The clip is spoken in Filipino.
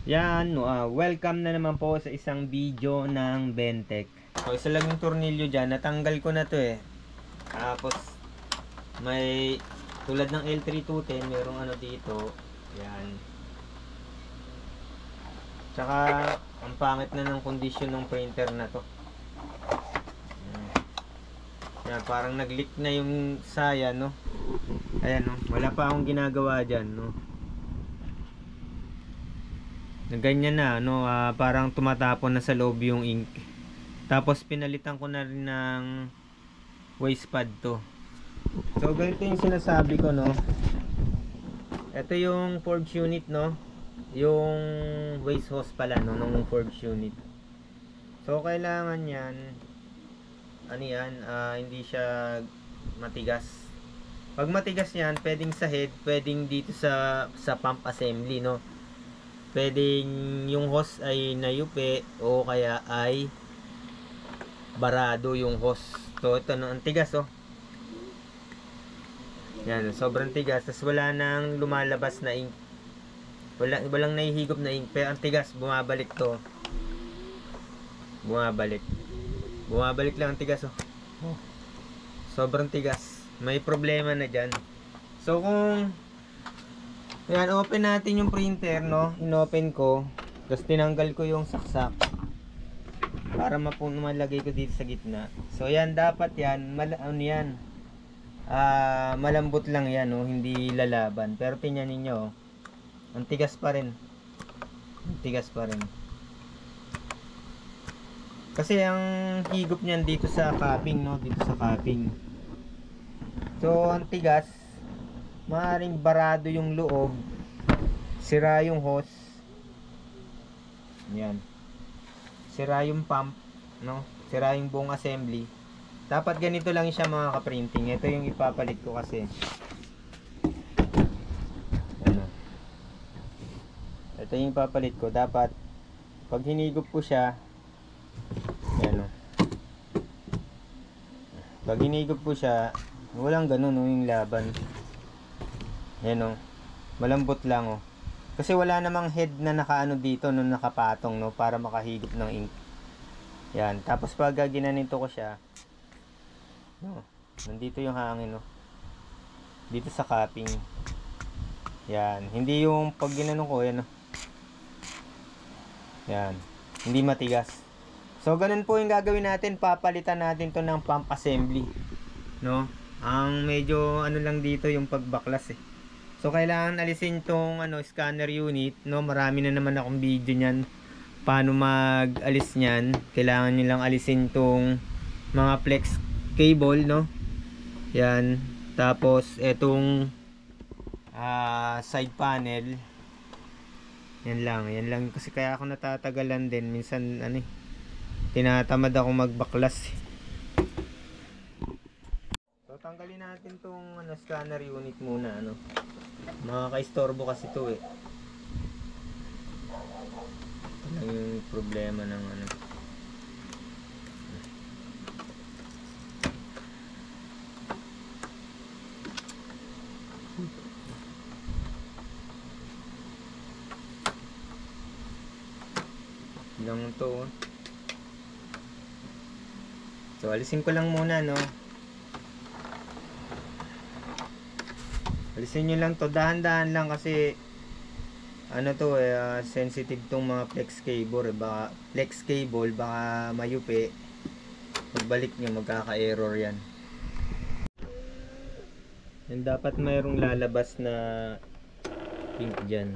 Yan, welcome na naman po sa isang video ng Bentech. So, isa lang yung tornilyo dyan. Natanggal ko na to eh. Tapos, may tulad ng L3210, merong ano dito. Yan. Tsaka, ang pangit na ng kondisyon ng printer na to. Yan, parang nag-leak na yung saya, no? Ayan, no? Wala pa akong ginagawa dyan, no? Ganyan na, no? Parang tumatapon na sa loob yung ink. Tapos pinalitan ko na rin ng waste pad to. So ganito yung sinasabi ko, no? Ito yung forge unit, no? Yung waste hose pala, no? Nung forge unit. So kailangan yan, ano yan, hindi siya matigas. Pag matigas yan, pwedeng sa head, pwedeng dito sa pump assembly, no? Pwedeng yung hose ay nayupi o kaya ay barado yung hose. So ito, no, ang tigas, oh. Yan, sobrang tigas. Tapos wala nang lumalabas na ink. Walang nahihigop na ink. Pero ang tigas, bumabalik to. Bumabalik lang ang tigas, oh. Sobrang tigas. May problema na dyan. So kung yan, open natin yung printer, no? Inopen ko. Tapos tinanggal ko yung saksak. Para malagay ko dito sa gitna. So yan, dapat yan. Malambot lang yan, no? Hindi lalaban. Pero tingnan ninyo, oh. Ang tigas pa rin. Ang tigas pa rin. Kasi ang higop niyan dito sa cupping, no? Dito sa cupping. So ang tigas, maaaring barado yung loob, sira yung hose, yan, sira yung pump, no? Sira yung buong assembly. Dapat ganito lang siya, mga ka-printing. Ito yung ipapalit ko kasi. Ano? Ito yung ipapalit ko. Dapat pag hinigop ko siya, yan, no? Pag hinigop ko siya, walang ganun, no, yung laban. Yan, oh. Malambot lang, oh. Kasi wala namang head na nakaano dito, no, nakapatong, no, para makahigop ng ink. Yan. Tapos pag ginanito ko siya, no, nandito yung hangin, no. Dito sa cupping. Yan. Hindi yung pag ginano ko, yan, no. Yan. Hindi matigas. So ganun po yung gagawin natin. Papalitan natin to ng pump assembly, no. Ang medyo ano lang dito yung pagbaklas, eh. So kailangan alisin tong scanner unit, no. Marami na naman akong video niyan paano mag-alis niyan. Kailangan niyo lang alisin tong mga flex cable, no. Yan. Tapos etong side panel. Yan lang kasi kaya ako natatagalan din minsan, tinatamad ako magbaklas. So tanggalin natin tong scanner unit muna, ano. Makaka-istorbo kasi to, eh. Ito lang yung problema ng lang to. So alisin ko lang muna, no. Alisin nyo lang to, dahan-dahan lang kasi sensitive tong mga flex cable, baka mayupi. Pagbalik nyo, magkaka-error yan. Yan, dapat mayroong lalabas na ink dyan.